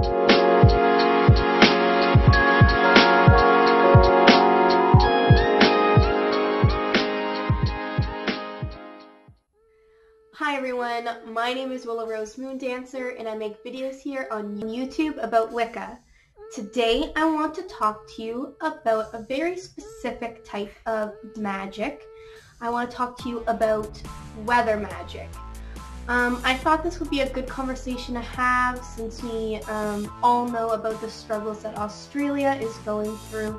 Hi everyone, my name is Willow Rose Moon Dancer and I make videos here on YouTube about Wicca. Today I want to talk to you about a very specific type of magic. I want to talk to you about weather magic. I thought this would be a good conversation to have since we all know about the struggles that Australia is going through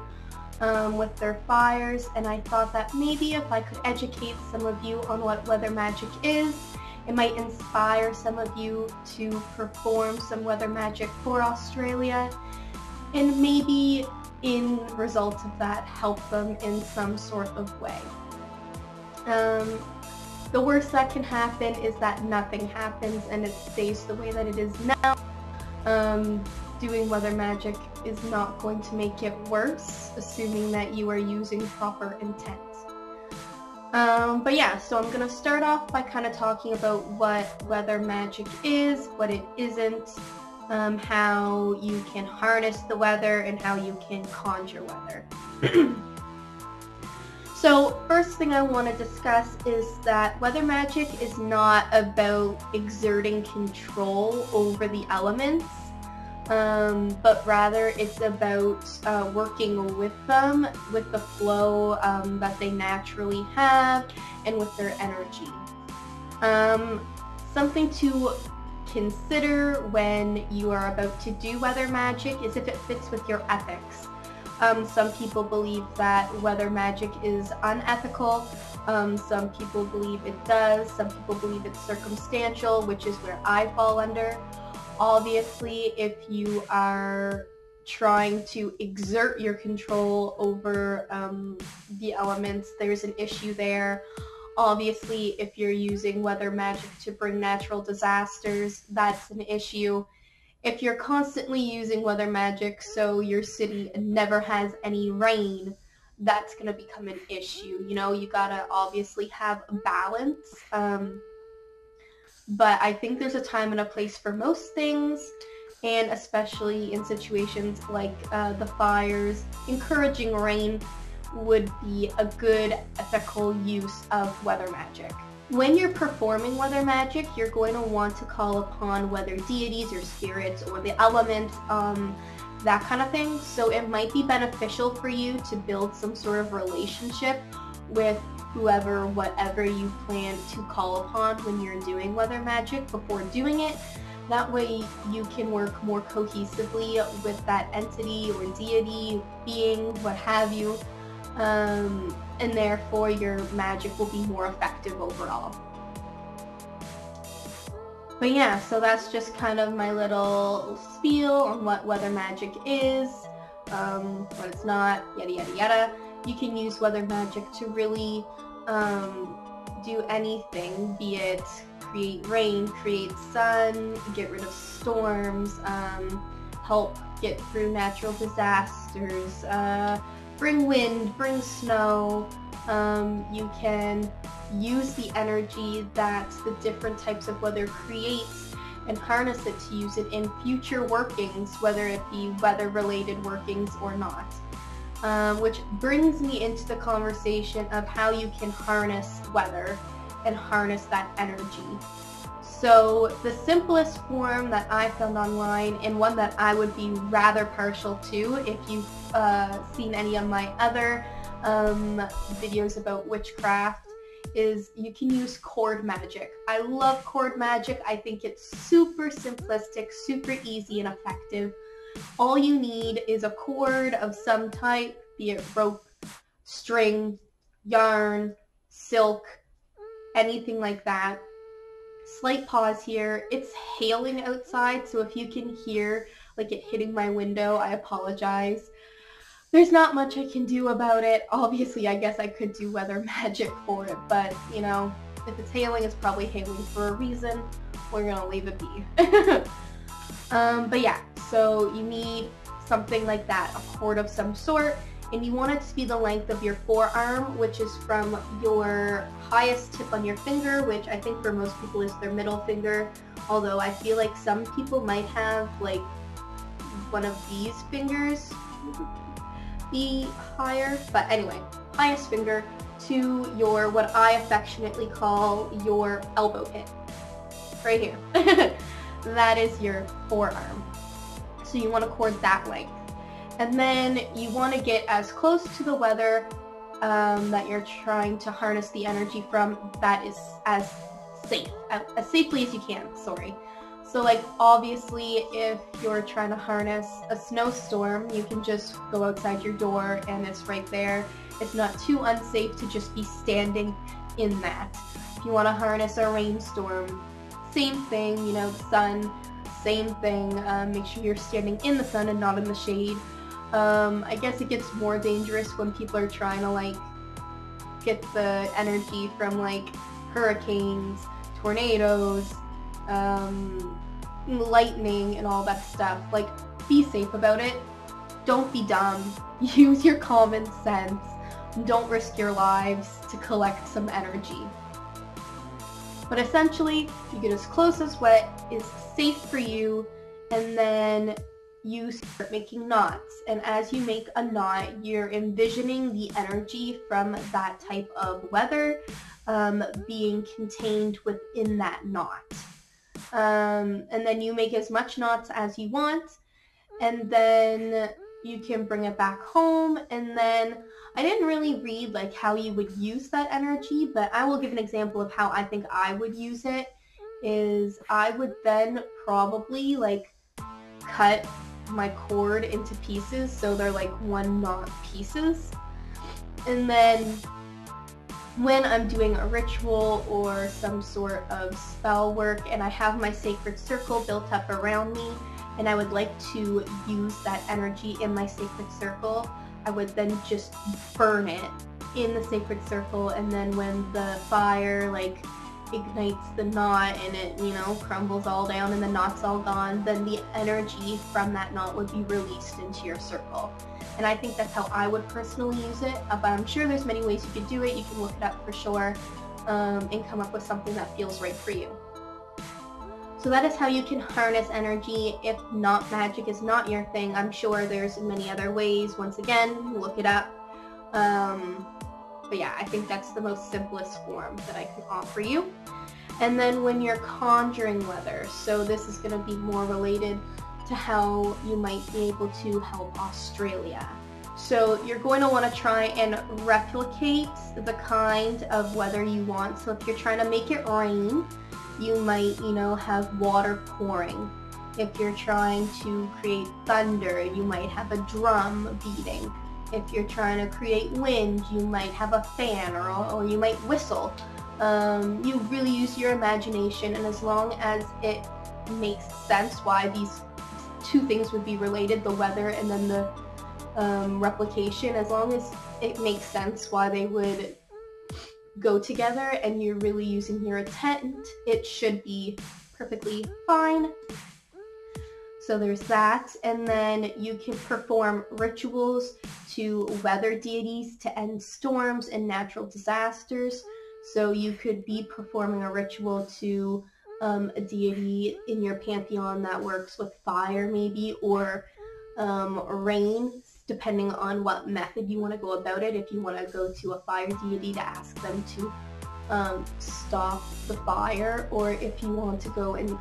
with their fires, and I thought that maybe if I could educate some of you on what weather magic is, it might inspire some of you to perform some weather magic for Australia, and maybe in result of that help them in some sort of way. The worst that can happen is that nothing happens and it stays the way that it is now. Doing weather magic is not going to make it worse, assuming that you are using proper intent. But yeah, so I'm going to start off by kind of talking about what weather magic is, what it isn't, how you can harness the weather, and how you can conjure weather. So first thing I want to discuss is that weather magic is not about exerting control over the elements. But rather it's about working with them, with the flow that they naturally have, and with their energy. Something to consider when you are about to do weather magic is if it fits with your ethics. Some people believe that weather magic is unethical. Some people believe it does. Some people believe it's circumstantial, which is where I fall under. Obviously, if you are trying to exert your control over the elements, there's an issue there. Obviously, if you're using weather magic to bring natural disasters, that's an issue. If you're constantly using weather magic so your city never has any rain, that's going to become an issue. You know, you gotta obviously have a balance. But I think there's a time and a place for most things, and especially in situations like the fires, encouraging rain would be a good ethical use of weather magic. When you're performing weather magic, you're going to want to call upon weather deities or spirits or the elements, that kind of thing. So it might be beneficial for you to build some sort of relationship with whoever, whatever you plan to call upon when you're doing weather magic before doing it. That way you can work more cohesively with that entity or deity, being, what have you, and therefore your magic will be more effective overall. But yeah, so that's just kind of my little spiel on what weather magic is, what it's not, yada yada yada. You can use weather magic to really do anything, be it create rain, create sun, get rid of storms, help get through natural disasters, bring wind, bring snow. You can use the energy that the different types of weather creates and harness it to use it in future workings, whether it be weather-related workings or not. Which brings me into the conversation of how you can harness weather and harness that energy. So the simplest form that I found online, and one that I would be rather partial to if you've seen any of my other videos about witchcraft, is you can use cord magic. I love cord magic. I think it's super simplistic, super easy and effective. All you need is a cord of some type, be it rope, string, yarn, silk, anything like that. Slight pause here. It's hailing outside, so if you can hear like it hitting my window, I apologize. There's not much I can do about it. Obviously, I guess I could do weather magic for it, but you know, if it's hailing, it's probably hailing for a reason. We're gonna leave it be. But yeah, so you need something like that, a cord of some sort, and you want it to be the length of your forearm, which is from your highest tip on your finger, which I think for most people is their middle finger, although I feel like some people might have like one of these fingers be higher, but anyway, highest finger to your, what I affectionately call your elbow pit, right here. That is your forearm. So you want to cord that length. And then you want to get as close to the weather that you're trying to harness the energy from that is as safely as you can, sorry. So like obviously if you're trying to harness a snowstorm, you can just go outside your door and it's right there. It's not too unsafe to just be standing in that. If you want to harness a rainstorm, same thing, you know, the sun, same thing. Make sure you're standing in the sun and not in the shade. I guess it gets more dangerous when people are trying to like get the energy from like hurricanes, tornadoes, lightning and all that stuff. Like, be safe about it. Don't be dumb. Use your common sense. Don't risk your lives to collect some energy. But essentially, you get as close as what is safe for you, and then you start making knots. And as you make a knot, you're envisioning the energy from that type of weather being contained within that knot. And then you make as much knots as you want, and then you can bring it back home. And then I didn't really read like how you would use that energy, but I will give an example of how I think I would use it. Is I would then probably like cut my cord into pieces so they're like one knot pieces, and then when I'm doing a ritual or some sort of spell work and I have my sacred circle built up around me and I would like to use that energy in my sacred circle, I would then just burn it in the sacred circle, and then when the fire like ignites the knot and it, you know, crumbles all down and the knot's all gone, then the energy from that knot would be released into your circle. And I think that's how I would personally use it, but I'm sure there's many ways you could do it. You can look it up for sure and come up with something that feels right for you. So that is how you can harness energy. If not, magic is not your thing, I'm sure there's many other ways. Once again, look it up. But yeah, I think that's the most simplest form that I can offer you. And then when you're conjuring weather, so this is going to be more related to how you might be able to help Australia. So you're going to want to try and replicate the kind of weather you want. So if you're trying to make it rain, you might, you know, have water pouring. If you're trying to create thunder, you might have a drum beating. If you're trying to create wind, you might have a fan or you might whistle. You really use your imagination, and as long as it makes sense why these two things would be related, the weather and then the replication, as long as it makes sense why they would go together and you're really using your intent, it should be perfectly fine. So there's that, and then you can perform rituals to weather deities to end storms and natural disasters. So you could be performing a ritual to a deity in your pantheon that works with fire maybe, or rain, depending on what method you want to go about it. If you want to go to a fire deity to ask them to stop the fire, or if you want to go and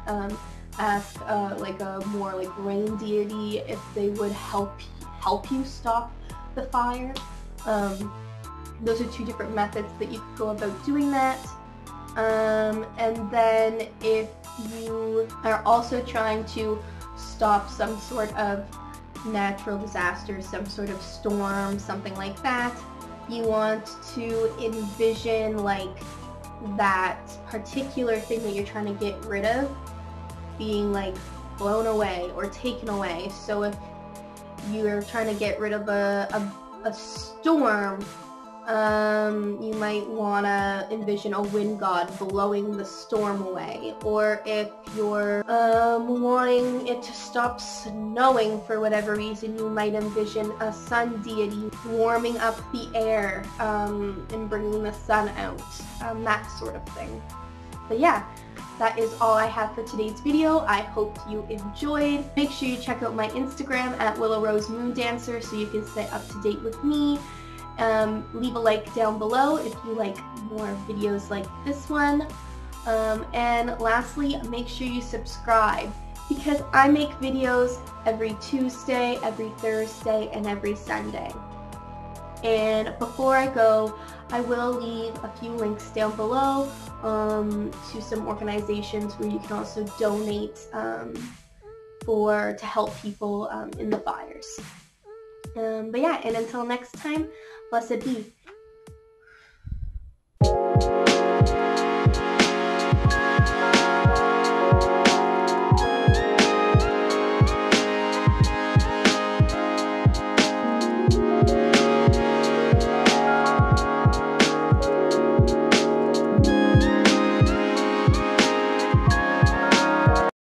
ask like a more like rain deity if they would help you stop the fire. Those are two different methods that you could go about doing that. And then if you are also trying to stop some sort of natural disaster, some sort of storm, something like that, you want to envision like that particular thing that you're trying to get rid of being like blown away or taken away. So if you're trying to get rid of a storm, you might want to envision a wind god blowing the storm away. Or if you're wanting it to stop snowing for whatever reason, you might envision a sun deity warming up the air and bringing the sun out, that sort of thing. But yeah, that is all I have for today's video. I hope you enjoyed. Make sure you check out my Instagram at Willow Rose Moon Dancer so you can stay up to date with me. Leave a like down below if you like more videos like this one. And lastly, make sure you subscribe because I make videos every Tuesday, every Thursday, and every Sunday. And before I go, I will leave a few links down below to some organizations where you can also donate to help people in the fires. But yeah, and until next time, blessed be.